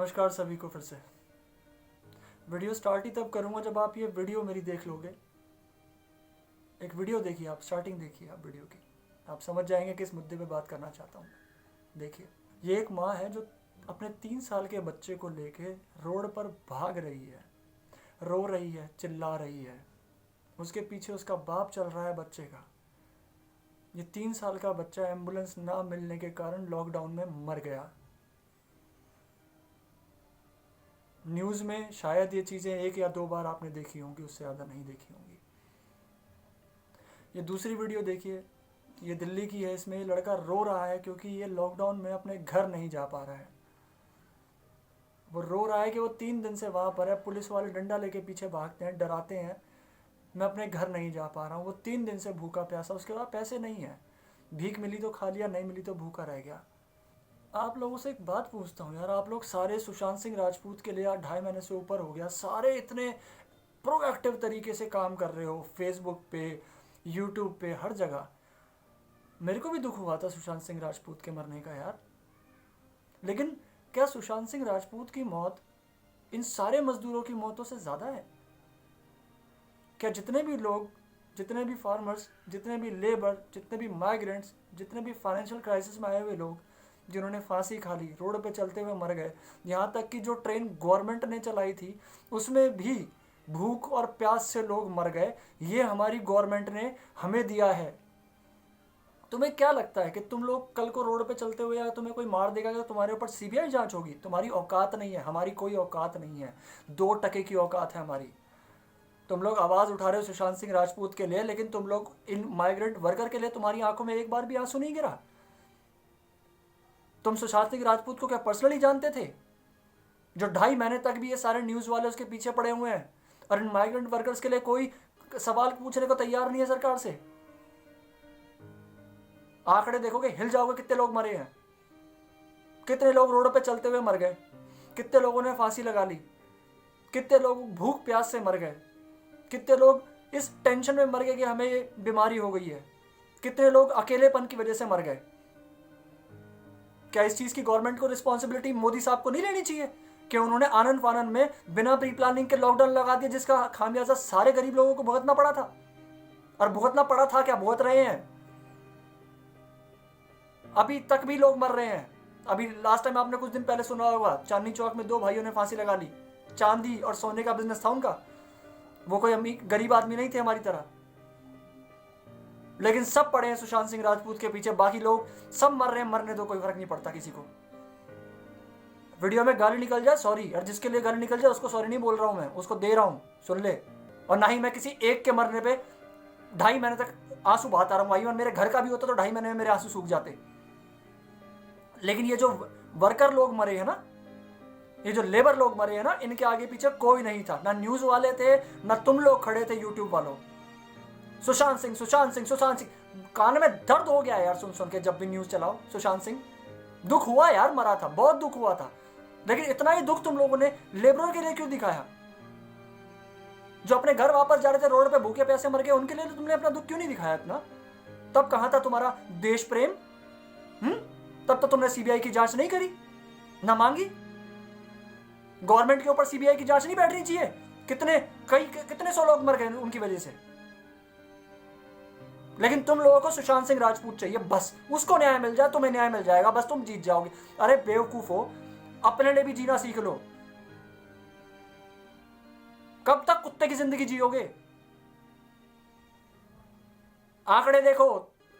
नमस्कार सभी को फिर से। वीडियो स्टार्ट ही तब करूँगा जब आप ये वीडियो मेरी देख लोगे। एक वीडियो देखिए, आप स्टार्टिंग देखिए आप वीडियो की, आप समझ जाएंगे किस मुद्दे पे बात करना चाहता हूँ। देखिए, ये एक माँ है जो अपने 3 साल के बच्चे को लेके रोड पर भाग रही है, रो रही है, चिल्ला रही है। उसके पीछे उसका बाप चल रहा है बच्चे का। ये 3 साल का बच्चा एम्बुलेंस ना मिलने के कारण लॉकडाउन में मर गया। न्यूज़ में शायद ये चीज़ें 1 या 2 बार आपने देखी होंगी, उससे ज़्यादा नहीं देखी होंगी। ये दूसरी वीडियो देखिए, ये दिल्ली की है। इसमें ये लड़का रो रहा है क्योंकि ये लॉकडाउन में अपने घर नहीं जा पा रहा है। वो रो रहा है कि वो 3 दिन से वहाँ पर है, पुलिस वाले डंडा लेके पीछे भागते हैं, डराते हैं, मैं अपने घर नहीं जा पा रहा हूँ। वो 3 दिन से भूखा प्यासा, उसके बाद पैसे नहीं है, भीख मिली तो खा लिया, नहीं मिली तो भूखा रह गया। आप लोगों से एक बात पूछता हूँ यार, आप लोग सारे सुशांत सिंह राजपूत के लिए यार 2.5 महीने से ऊपर हो गया, सारे इतने प्रोएक्टिव तरीके से काम कर रहे हो, फेसबुक पे, यूट्यूब पे, हर जगह। मेरे को भी दुख हुआ था सुशांत सिंह राजपूत के मरने का यार, लेकिन क्या सुशांत सिंह राजपूत की मौत इन सारे मजदूरों की मौतों से ज़्यादा है? क्या जितने भी लोग, जितने भी फार्मर्स, जितने भी लेबर, जितने भी माइग्रेंट्स, जितने भी फाइनेंशियल क्राइसिस में आए हुए लोग जिन्होंने फांसी खा ली, रोड पे चलते हुए मर गए, यहाँ तक कि जो ट्रेन गवर्नमेंट ने चलाई थी उसमें भी भूख और प्यास से लोग मर गए, ये हमारी गवर्नमेंट ने हमें दिया है। तुम्हें क्या लगता है कि तुम लोग कल को रोड पे चलते हुए या तुम्हें कोई मार देगा तो तुम्हारे ऊपर सीबीआई जांच होगी? तुम्हारी औकात नहीं है, हमारी कोई औकात नहीं है, 2% की औकात है हमारी। तुम लोग आवाज़ उठा रहे हो सुशांत सिंह राजपूत के लिए, लेकिन तुम लोग इन माइग्रेंट वर्कर के लिए तुम्हारी आंखों में एक बार भी आंसू नहीं गिरा? तुम सुशांत सिंह राजपूत को क्या पर्सनली जानते थे, जो 2.5 महीने तक भी ये सारे न्यूज़ वाले उसके पीछे पड़े हुए हैं, और इन माइग्रेंट वर्कर्स के लिए कोई सवाल पूछने को तैयार नहीं है सरकार से? आंकड़े देखोगे हिल जाओगे, कितने लोग मरे हैं, कितने लोग रोड पे चलते हुए मर गए, कितने लोगों ने फांसी लगा ली, कितने लोग भूख प्यास से मर गए, कितने लोग इस टेंशन में मर गए कि हमें ये बीमारी हो गई है, कितने लोग अकेलेपन की वजह से मर गए। क्या इस चीज़ की गवर्नमेंट को रिस्पॉन्सिबिलिटी मोदी साहब को नहीं लेनी चाहिए कि उन्होंने आनंद फानन में बिना प्री प्लानिंग के लॉकडाउन लगा दिया, जिसका खामियाजा सारे गरीब लोगों को भुगतना पड़ा था? और भुगतना पड़ा था क्या, भुगत रहे हैं, अभी तक भी लोग मर रहे हैं। अभी लास्ट टाइम आपने कुछ दिन पहले सुना होगा, चांदनी चौक में 2 भाइयों ने फांसी लगा ली, चांदी और सोने का बिजनेस था उनका, वो कोई गरीब आदमी नहीं थे हमारी तरह, लेकिन सब पड़े हैं सुशांत सिंह राजपूत के पीछे। बाकी लोग सब मर रहे हैं, मरने दो, कोई फर्क नहीं पड़ता किसी को। वीडियो में गाली निकल जाए सॉरी, और जिसके लिए गाली निकल जाए उसको सॉरी नहीं बोल रहा हूं मैं, उसको दे रहा हूं, सुन ले। और ना ही मैं किसी एक के मरने पे 2.5 महीने तक आंसू बहाता रहा हूं। इवन मेरे घर का भी होता तो 2.5 महीने में मेरे आंसू सूख जाते। लेकिन ये जो वर्कर लोग मरे हैं ना, ये जो लेबर लोग मरे हैं ना, इनके आगे पीछे कोई नहीं था, ना न्यूज वाले थे, ना तुम लोग खड़े थे यूट्यूब वालों। सुशांत सिंह, सुशांत सिंह, सुशांत सिंह, कान में दर्द हो गया यार सुन सुन के, जब भी न्यूज चलाओ सुशांत सिंह। दुख हुआ यार, मरा था, बहुत दुख हुआ था, लेकिन इतना ही दुख तुम लोगों ने लेबरों के लिए क्यों दिखाया? जो अपने घर वापस जा रहे थे, रोड पे भूखे प्यासे मर गए, उनके लिए तुमने अपना दुख क्यों नहीं दिखाया इतना? तब कहां था तुम्हारा देश प्रेम? तब तो तुमने सीबीआई की जांच नहीं करी, ना मांगी। गवर्नमेंट के ऊपर सीबीआई की जांच नहीं बैठनी चाहिए? कितने 100 लोग मर गए उनकी वजह से। लेकिन तुम लोगों को सुशांत सिंह राजपूत चाहिए, बस उसको न्याय मिल जाए, तुम्हें न्याय मिल जाएगा, बस तुम जीत जाओगे। अरे बेवकूफो, अपने लिए भी जीना सीख लो। कब तक कुत्ते की जिंदगी जियोगे? आंकड़े देखो,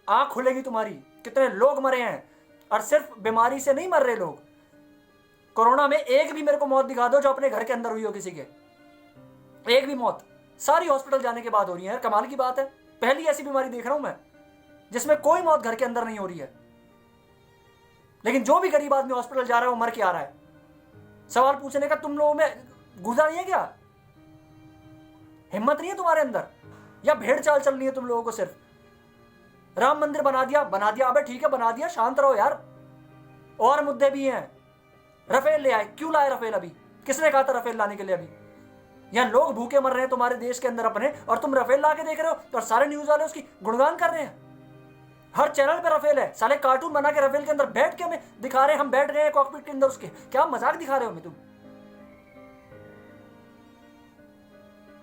आंख खुलेगी तुम्हारी, कितने लोग मरे हैं। और सिर्फ बीमारी से नहीं मर रहे लोग, कोरोना में एक भी मेरे को मौत दिखा दो जो अपने घर के अंदर हुई हो किसी के, एक भी मौत। सारी हॉस्पिटल जाने के बाद हो रही है यार, कमाल की बात है। पहली ऐसी बीमारी देख रहा हूं मैं जिसमें कोई मौत घर के अंदर नहीं हो रही है, लेकिन जो भी गरीब आदमी हॉस्पिटल जा रहा है वो मर के आ रहा है। सवाल पूछने का तुम लोगों में गुस्सा नहीं है क्या? हिम्मत नहीं है तुम्हारे अंदर? या भेड़ चाल चलनी है तुम लोगों को? सिर्फ राम मंदिर बना दिया, बना दिया, अबे ठीक है बना दिया, शांत रहो यार। और मुद्दे भी हैं। राफेल ले आए, क्यों लाए राफेल? अभी किसने कहा था राफेल लाने के लिए? अभी यहां लोग भूखे मर रहे हैं तुम्हारे देश के अंदर अपने, और तुम राफेल ला के देख रहे हो, और सारे न्यूज वाले उसकी गुणगान कर रहे हैं। हर चैनल पे राफेल है, साले कार्टून बना के राफेल के अंदर बैठ के हमें दिखा रहे हैं, हम बैठ गए हैं कॉकपिट के अंदर उसके। क्या मजाक दिखा रहे हो हमें तुम?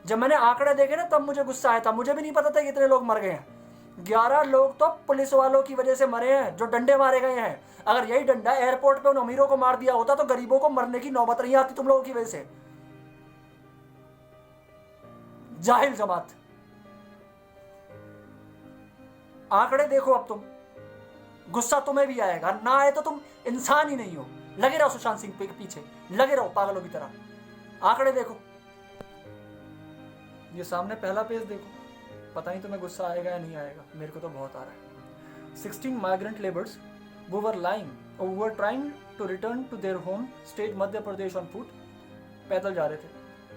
जब मैंने आंकड़े देखे ना तब मुझे गुस्सा आया था, मुझे भी नहीं पता था कितने लोग मर गए हैं। 11 लोग तो पुलिस वालों की वजह से मरे हैं, जो डंडे मारे गए हैं। अगर यही डंडा एयरपोर्ट पे उन अमीरों को मार दिया होता तो गरीबों को मरने की नौबत नहीं आती तुम लोगों की वजह से। जाहिल जमात। आंकड़े देखो अब तुम, गुस्सा तुम्हें भी आएगा, ना आए तो तुम इंसान ही नहीं हो। लगे रहो सुशांत सिंह के पीछे, लगे रहो पागलों की तरह। आंकड़े देखो, ये सामने पहला पेज देखो, पता नहीं तुम्हें गुस्सा आएगा या नहीं आएगा, मेरे को तो बहुत आ रहा है। 16 migrant labours who were lying or who were trying to return to their home state Madhya Pradesh on foot, पैदल जा रहे थे,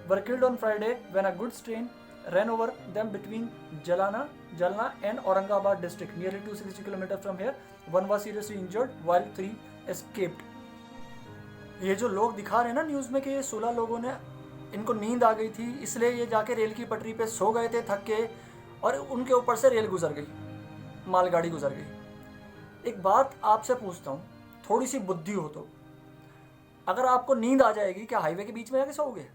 were killed on Friday when a goods train ran over them between Jalna and Aurangabad district, nearly 260 km from here. One was seriously injured while 3 escaped. ये जो लोग दिखा रहे हैं ना न्यूज़ में कि ये 16 लोगों ने, इनको नींद आ गई थी इसलिए ये जाके रेल की पटरी पे सो गए थे थक के, और उनके ऊपर से रेल गुजर गई, मालगाड़ी गुजर गई। एक बात आपसे पूछता हूँ, थोड़ी सी बुद्धि हो तो, अगर आपको नींद आ जाएगी क्या हाईवे के बीच में जाके सोओगे,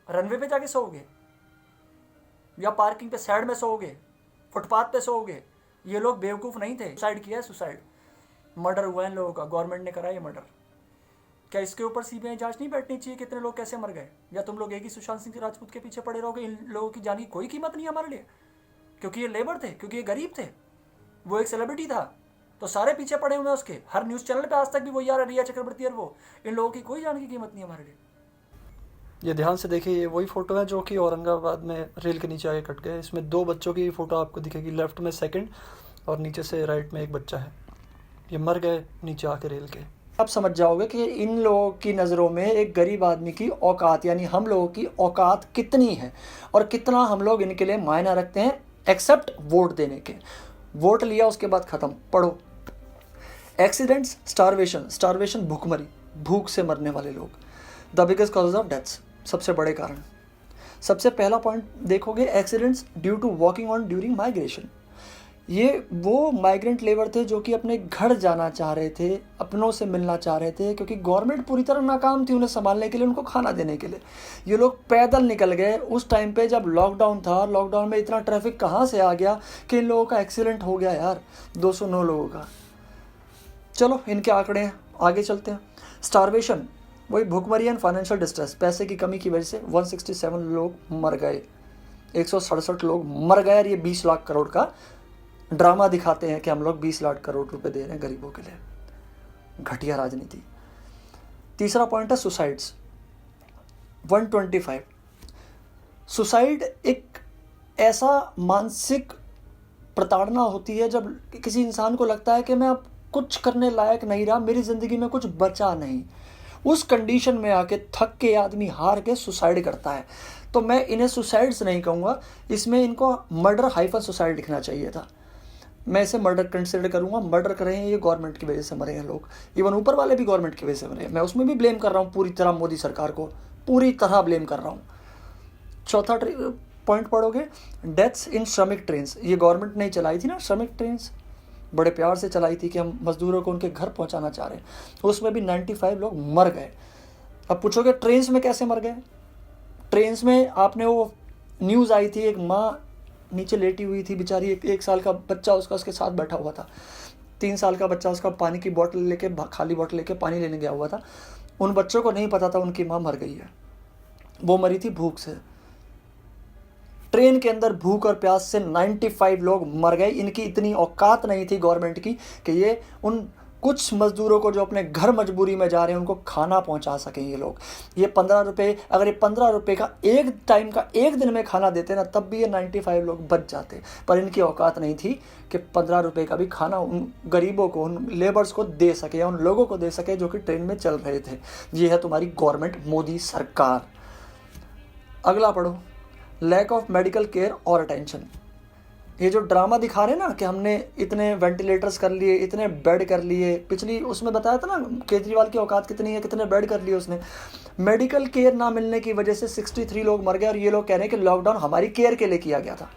रनवे पे जाके सोओगे, या पार्किंग पे साइड में सोओगे, फुटपाथ पे सोओगे? ये लोग बेवकूफ़ नहीं थे, सुसाइड किया है, सुसाइड, मर्डर हुआ है इन लोगों का, गवर्नमेंट ने करा ये मर्डर। क्या इसके ऊपर सीबीआई जांच नहीं बैठनी चाहिए कितने लोग कैसे मर गए? या तुम लोग एक ही सुशांत सिंह राजपूत के पीछे पड़े रहोगे? इन लोगों की जान की कोई कीमत नहीं है हमारे लिए, क्योंकि ये लेबर थे, क्योंकि ये गरीब थे, वो एक सेलिब्रिटी था तो सारे पीछे पड़े हुए हैं उसके। हर न्यूज़ चैनल पे आज तक भी वो यार रिया चक्रवर्ती और वो, इन लोगों की कोई जान की कीमत नहीं हमारे लिए। ये ध्यान से देखिए, ये वही फोटो है जो कि औरंगाबाद में रेल के नीचे आके कट गए। इसमें 2 बच्चों की फोटो आपको दिखेगी, लेफ्ट में सेकंड और नीचे से राइट में एक बच्चा है। ये मर गए नीचे आके रेल के। आप समझ जाओगे कि इन लोगों की नज़रों में एक गरीब आदमी की औकात, यानी हम लोगों की औकात कितनी है और कितना हम लोग इनके लिए मायना रखते हैं, एक्सेप्ट वोट देने के। वोट लिया उसके बाद ख़त्म। पढ़ो, एक्सीडेंट्स, स्टारवेशन भूखमरी, भूख से मरने वाले लोग, the biggest cause of deaths, सबसे बड़े कारण। सबसे पहला पॉइंट देखोगे, accidents due to walking on during migration. ये वो माइग्रेंट लेबर थे जो कि अपने घर जाना चाह रहे थे, अपनों से मिलना चाह रहे थे, क्योंकि गवर्नमेंट पूरी तरह नाकाम थी उन्हें संभालने के लिए, उनको खाना देने के लिए। ये लोग पैदल निकल गए उस टाइम पे जब लॉकडाउन था। लॉकडाउन में इतना ट्रैफिक कहाँ से आ गया कि इन लोगों का एक्सीडेंट हो गया यार, 209 लोगों का। चलो इनके आंकड़े हैं, आगे चलते हैं। स्टारवेशन, वही भूखमरी एंड फाइनेंशियल डिस्ट्रेस, पैसे की कमी की वजह से 167 लोग मर गए, 167 लोग मर गए। और ये 20 लाख करोड़ का ड्रामा दिखाते हैं कि हम लोग 20 लाख करोड़ रुपए दे रहे हैं गरीबों के लिए। घटिया राजनीति। तीसरा पॉइंट है सुसाइड्स, 125। सुसाइड एक ऐसा मानसिक प्रताड़ना होती है जब किसी इंसान को लगता है कि मैं अब कुछ करने लायक नहीं रहा, मेरी ज़िंदगी में कुछ बचा नहीं। उस कंडीशन में आके थक के आदमी हार के सुसाइड करता है। तो मैं इन्हें सुसाइड्स नहीं कहूँगा, इसमें इनको मर्डर हाइफन सुसाइड लिखना चाहिए था। मैं इसे मर्डर कंसिडर करूँगा। मर्डर कर रहे हैं ये गवर्नमेंट की वजह से मरे हैं लोग, इवन ऊपर वाले भी गवर्नमेंट की वजह से मरे हैं। मैं उसमें भी ब्लेम कर रहा हूँ पूरी तरह, मोदी सरकार को पूरी तरह ब्लेम कर रहा हूँ। चौथा पॉइंट पढ़ोगे, डेथ्स इन श्रमिक ट्रेन्स। ये गवर्नमेंट ने चलाई थी ना श्रमिक ट्रेन्स, बड़े प्यार से चलाई थी कि हम मजदूरों को उनके घर पहुंचाना चाह रहे हैं, उसमें भी 95 लोग मर गए। अब पूछोगे ट्रेन्स में कैसे मर गए? ट्रेन्स में आपने वो न्यूज़ आई थी, एक माँ नीचे लेटी हुई थी बेचारी, 1 साल का बच्चा उसका उसके साथ बैठा हुआ था, 3 साल का बच्चा उसका पानी की बोतल लेके, खाली बोतल लेके पानी लेने गया हुआ था। उन बच्चों को नहीं पता था उनकी माँ मर गई है, वो मरी थी भूख से। ट्रेन के अंदर भूख और प्यास से 95 लोग मर गए। इनकी इतनी औकात नहीं थी गवर्नमेंट की कि ये उन कुछ मजदूरों को जो अपने घर मजबूरी में जा रहे हैं उनको खाना पहुंचा सकें। ये लोग ये 15 रुपये, अगर ये 15 रुपये का एक टाइम का एक दिन में खाना देते ना, तब भी ये 95 लोग बच जाते। पर इनकी औकात नहीं थी कि 15 रुपये का भी खाना उन गरीबों को, उन लेबर्स को दे सके, या उन लोगों को दे सके जो कि ट्रेन में चल रहे थे। ये है तुम्हारी गवर्नमेंट, मोदी सरकार। अगला पढ़ो, लैक ऑफ मेडिकल केयर और अटेंशन। ये जो ड्रामा दिखा रहे हैं ना कि हमने इतने वेंटिलेटर्स कर लिए, इतने बेड कर लिए, पिछली उसमें बताया था ना केजरीवाल की औकात कितनी है, कितने बेड कर लिए उसने। मेडिकल केयर ना मिलने की वजह से 63 लोग मर गए, और ये लोग कह रहे हैं कि लॉकडाउन हमारी केयर के लिए किया गया था।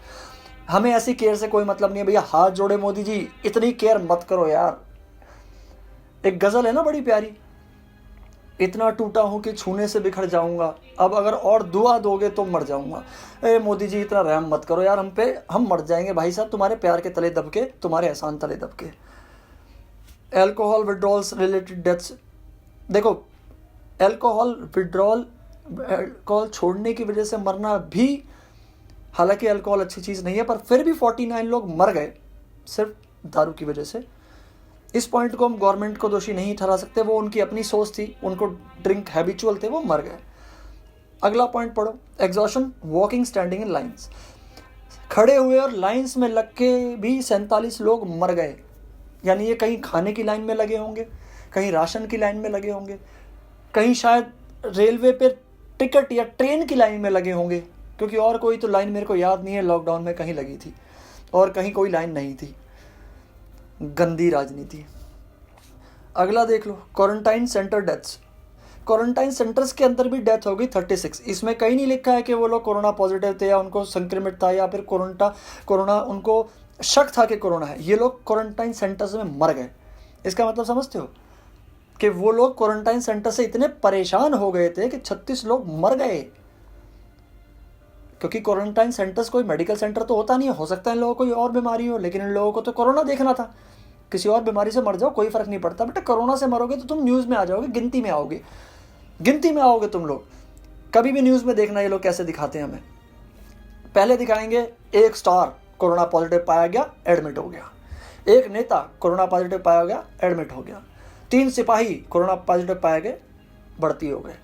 हमें ऐसी केयर से कोई मतलब नहीं है भैया, हाथ जोड़े मोदी जी, इतनी केयर मत करो यार। एक गजल है ना बड़ी प्यारी, इतना टूटा हूं कि छूने से बिखर जाऊंगा, अब अगर और दुआ दोगे तो मर जाऊंगा। ए मोदी जी इतना रहम मत करो यार हम पे, हम मर जाएंगे भाई साहब तुम्हारे प्यार के तले दबके, तुम्हारे एहसान तले दबके। एल्कोहल विड्रॉल्स रिलेटेड डेथ्स, देखो एल्कोहल विड्रॉल, एल्कोहल छोड़ने की वजह से मरना भी, हालांकि अल्कोहल अच्छी चीज़ नहीं है, पर फिर भी 49 लोग मर गए सिर्फ दारू की वजह से। इस पॉइंट को हम गवर्नमेंट को दोषी नहीं ठहरा सकते, वो उनकी अपनी सोच थी, उनको ड्रिंक हैबिचुअल थे, वो मर गए। अगला पॉइंट पढ़ो, exhaustion walking standing in lines, खड़े हुए और लाइंस में लग के भी 47 लोग मर गए। यानी ये कहीं खाने की लाइन में लगे होंगे, कहीं राशन की लाइन में लगे होंगे, कहीं शायद रेलवे पे टिकट या ट्रेन की लाइन में लगे होंगे, क्योंकि और कोई तो लाइन मेरे को याद नहीं है लॉकडाउन में कहीं लगी थी, और कहीं कोई लाइन नहीं थी। गंदी राजनीति। अगला देख लो, quarantine centre deaths, quarantine centres के अंदर भी डेथ हो गई 36। इसमें कहीं नहीं लिखा है कि वो लोग कोरोना पॉजिटिव थे या उनको संक्रमित था या फिर कोरोना उनको शक था कि कोरोना है, ये लोग क्वारंटाइन सेंटर्स में मर गए। इसका मतलब समझते हो कि वो लोग क्वारंटाइन सेंटर से इतने परेशान हो गए थे कि 36 लोग मर गए। क्योंकि क्वारंटाइन सेंटर्स कोई मेडिकल सेंटर तो होता नहीं है, हो सकता है इन लोगों को कोई और बीमारी हो, लेकिन इन लोगों को तो कोरोना देखना था। किसी और बीमारी से मर जाओ कोई फर्क नहीं पड़ता, बेटा कोरोना से मरोगे तो तुम न्यूज़ में आ जाओगे, गिनती में आओगे तुम लोग। कभी भी न्यूज़ में देखना ये लोग कैसे दिखाते हैं हमें, पहले दिखाएंगे 1 स्टार कोरोना पॉजिटिव पाया गया, एडमिट हो गया, 1 नेता कोरोना पॉजिटिव पाया गया, एडमिट हो गया, 3 सिपाही कोरोना पॉजिटिव पाए गए, भर्ती हो गए,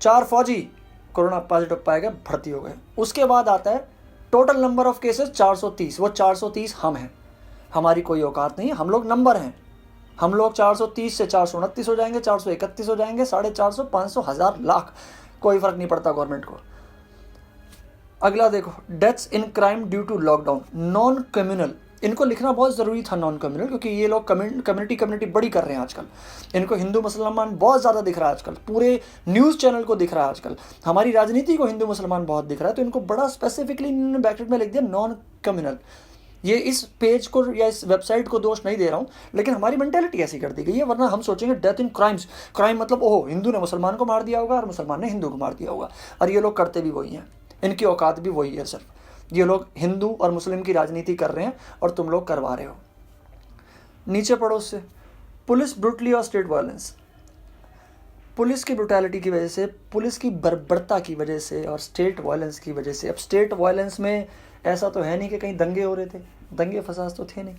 4 फौजी कोरोना पॉजिटिव पाए गए, भर्ती हो गए। उसके बाद आता है टोटल नंबर ऑफ केसेस 430, वो 430 हम हैं, हमारी कोई औकात नहीं है, हम लोग नंबर हैं, हम लोग 430 से 429 हो जाएंगे, 431 हो जाएंगे, 450, 500, 1000, लाख, कोई फर्क नहीं पड़ता गवर्नमेंट को। अगला देखो, deaths in crime due to lockdown, non communal, इनको लिखना बहुत ज़रूरी था नॉन कम्युनल, क्योंकि ये लोग कम्युनिटी बड़ी कर रहे हैं आजकल, इनको हिंदू मुसलमान बहुत ज़्यादा दिख रहा है आजकल, पूरे न्यूज़ चैनल को दिख रहा है आजकल, हमारी राजनीति को हिंदू मुसलमान बहुत दिख रहा है, तो इनको बड़ा स्पेसिफिकली इन्होंने ब्रैकेट में लिख दिया नॉन कम्युनल। ये इस पेज को या इस वेबसाइट को दोष नहीं दे रहा हूँ, लेकिन हमारी मेंटेलिटी ऐसी कर दी गई है, वरना हम सोचेंगे डेथ इन क्राइम्स, क्राइम मतलब ओहो हिंदू ने मुसलमान को मार दिया होगा और मुसलमान ने हिंदू को मार दिया होगा, और ये लोग करते भी वही हैं, इनकी औकात भी वही है, सिर्फ ये लोग हिंदू और मुस्लिम की राजनीति कर रहे हैं और तुम लोग करवा रहे हो। नीचे पढ़ो उससे, पुलिस ब्रूटली और स्टेट वायलेंस, पुलिस की ब्रुटैलिटी की वजह से, पुलिस की बर्बरता की वजह से और स्टेट वायलेंस की वजह से। अब स्टेट वायलेंस में ऐसा तो है नहीं कि कहीं दंगे हो रहे थे, दंगे फसाद तो थे नहीं,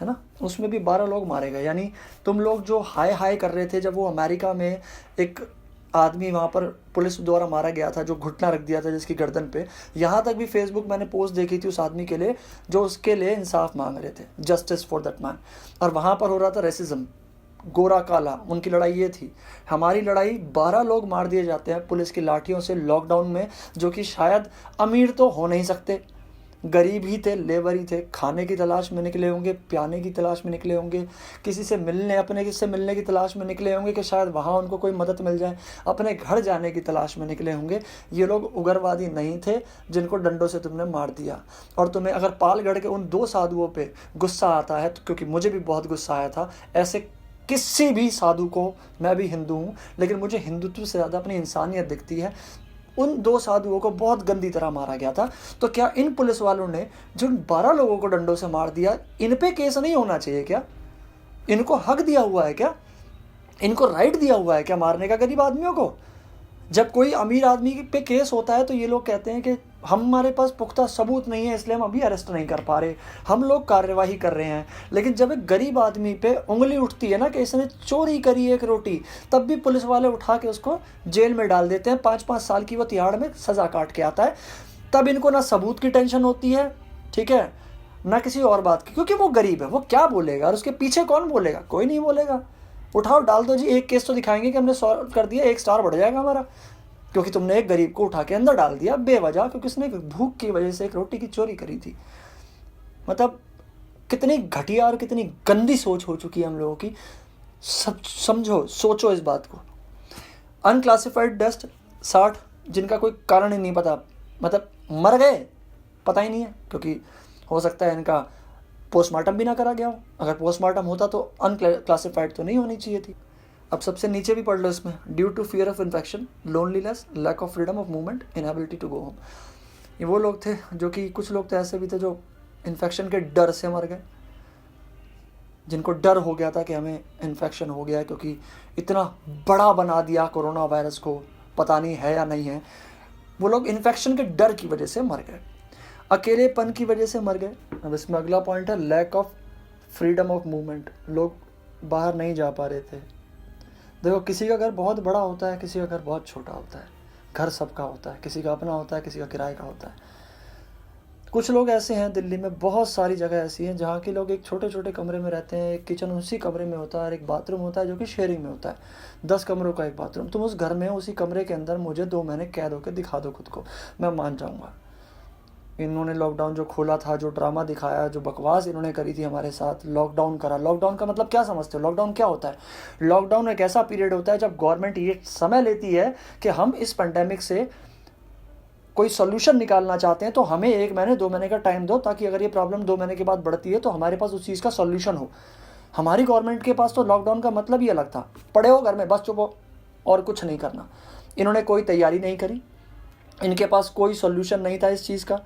है ना, उसमें भी 12 लोग मारे गए। यानी तुम लोग जो हाय कर रहे थे जब वो अमेरिका में एक आदमी वहाँ पर पुलिस द्वारा मारा गया था, जो घुटना रख दिया था जिसकी गर्दन पे, यहाँ तक भी फेसबुक मैंने पोस्ट देखी थी उस आदमी के लिए जो उसके लिए इंसाफ मांग रहे थे, जस्टिस फॉर दैट मैन, और वहाँ पर हो रहा था रेसिज्म, गोरा काला, उनकी लड़ाई ये थी। हमारी लड़ाई 12 लोग मार दिए जाते हैं पुलिस की लाठियों से लॉकडाउन में, जो कि शायद अमीर तो हो नहीं सकते, गरीब ही थे, लेबर ही थे, खाने की तलाश में निकले होंगे, प्याने की तलाश में निकले होंगे, किसी से मिलने, अपने किसी से मिलने की तलाश में निकले होंगे कि शायद वहाँ उनको कोई मदद मिल जाए, अपने घर जाने की तलाश में निकले होंगे। ये लोग उग्रवादी नहीं थे जिनको डंडों से तुमने मार दिया। और तुम्हें अगर पालगढ़ के उन 2 साधुओं पे गुस्सा आता है, तो क्योंकि मुझे भी बहुत गुस्सा आया था, ऐसे किसी भी साधु को, मैं भी हिंदू हूँ लेकिन मुझे हिंदुत्व से ज़्यादा अपनी इंसानियत दिखती है, उन 2 साधुओं को बहुत गंदी तरह मारा गया था। तो क्या इन पुलिस वालों ने जो 12 लोगों को डंडों से मार दिया, इन पे केस नहीं होना चाहिए क्या? इनको हक दिया हुआ है क्या? इनको राइट दिया हुआ है क्या मारने का गरीब आदमियों को? जब कोई अमीर आदमी पे केस होता है तो ये लोग कहते हैं कि हमारे पास पुख्ता सबूत नहीं है इसलिए हम अभी अरेस्ट नहीं कर पा रहे, हम लोग कार्यवाही कर रहे हैं। लेकिन जब एक गरीब आदमी पे उंगली उठती है ना कि इसने चोरी करी 1 रोटी, तब भी पुलिस वाले उठा के उसको जेल में डाल देते हैं, 5-5 साल की वो तिहाड़ में सज़ा काट के आता है। तब इनको ना सबूत की टेंशन होती है, ठीक है, ना किसी और बात की, क्योंकि वो गरीब है, वो क्या बोलेगा और उसके पीछे कौन बोलेगा? कोई नहीं बोलेगा। उठाओ डाल दो जी, एक केस तो दिखाएंगे कि हमने सॉल्व कर दिया, 1 स्टार बढ़ जाएगा हमारा, क्योंकि तुमने एक गरीब को उठा के अंदर डाल दिया बेवजह, क्योंकि उसने भूख की वजह से 1 रोटी की चोरी करी थी। मतलब कितनी घटिया और कितनी गंदी सोच हो चुकी है हम लोगों की। सब समझो, सोचो इस बात को। अनक्लासिफाइड डेथ 60, जिनका कोई कारण ही नहीं पता, मतलब मर गए, पता ही नहीं है, क्योंकि हो सकता है इनका पोस्टमार्टम भी ना करा गया हो, अगर पोस्टमार्टम होता तो अनक्लासिफाइड तो नहीं होनी चाहिए थी। अब सबसे नीचे भी पढ़ लो इसमें, due to fear of infection, loneliness, lack of freedom of movement, inability to go home. ये वो लोग थे जो कि कुछ लोग तो ऐसे भी थे जो इन्फेक्शन के डर से मर गए, जिनको डर हो गया था कि हमें इन्फेक्शन हो गया है, क्योंकि इतना बड़ा बना दिया कोरोना वायरस को, पता नहीं है या नहीं है। वो लोग इन्फेक्शन के डर की वजह से मर गए, अकेलेपन की वजह से मर गए। अब इसमें अगला पॉइंट है lack of freedom of movement, लोग बाहर नहीं जा पा रहे थे। देखो, किसी का घर बहुत बड़ा होता है, किसी का घर बहुत छोटा होता है, घर सबका होता है, किसी का अपना होता है, किसी का किराए का होता है। कुछ लोग ऐसे हैं दिल्ली में, बहुत सारी जगह ऐसी हैं जहाँ के लोग एक छोटे छोटे कमरे में रहते हैं, एक किचन उसी कमरे में होता है और एक बाथरूम होता है जो कि शेयरिंग में होता है, 10 कमरों का एक बाथरूम। तुम उस घर में उसी कमरे के अंदर मुझे 2 महीने कैद होकर दिखा दो खुद को, मैं मान जाऊँगा। इन्होंने लॉकडाउन जो खोला था, जो ड्रामा दिखाया, जो बकवास इन्होंने करी थी हमारे साथ, लॉकडाउन करा। लॉकडाउन का मतलब क्या समझते हो? लॉकडाउन क्या होता है? लॉकडाउन एक ऐसा पीरियड होता है जब गवर्नमेंट ये समय लेती है कि हम इस पेंडेमिक से कोई सोल्यूशन निकालना चाहते हैं तो हमें 1 महीने 2 महीने का टाइम दो, ताकि अगर ये प्रॉब्लम 2 महीने के बाद बढ़ती है तो हमारे पास उस चीज़ का सोल्यूशन हो। हमारी गवर्नमेंट के पास तो लॉकडाउन का मतलब ही अलग था, पड़े हो घर में बस, चुप हो और कुछ नहीं करना। इन्होंने कोई तैयारी नहीं करी, इनके पास कोई सोल्यूशन नहीं था इस चीज़ का।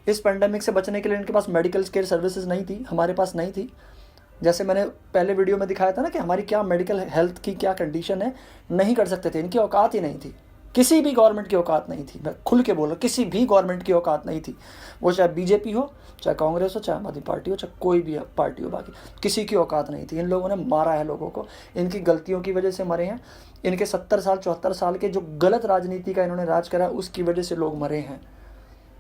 इस पेंडेमिक से बचने के लिए इनके पास मेडिकल केयर सर्विसेज नहीं थी, हमारे पास नहीं थी। जैसे मैंने पहले वीडियो में दिखाया था ना कि हमारी क्या मेडिकल हेल्थ की क्या कंडीशन है, नहीं कर सकते थे, इनकी औकात ही नहीं थी, किसी भी गवर्नमेंट की औकात नहीं थी। मैं खुल के बोल रहा हूँ, किसी भी गवर्नमेंट की औकात नहीं थी, वो चाहे बीजेपी हो, चाहे कांग्रेस हो, चाहे आम आदमी पार्टी हो, चाहे कोई भी पार्टी हो, बाकी किसी की औकात नहीं थी। इन लोगों ने मारा है लोगों को, इनकी गलतियों की वजह से मरे हैं। इनके 70 साल 74 साल के जो गलत राजनीति का इन्होंने राज करा, उसकी वजह से लोग मरे हैं।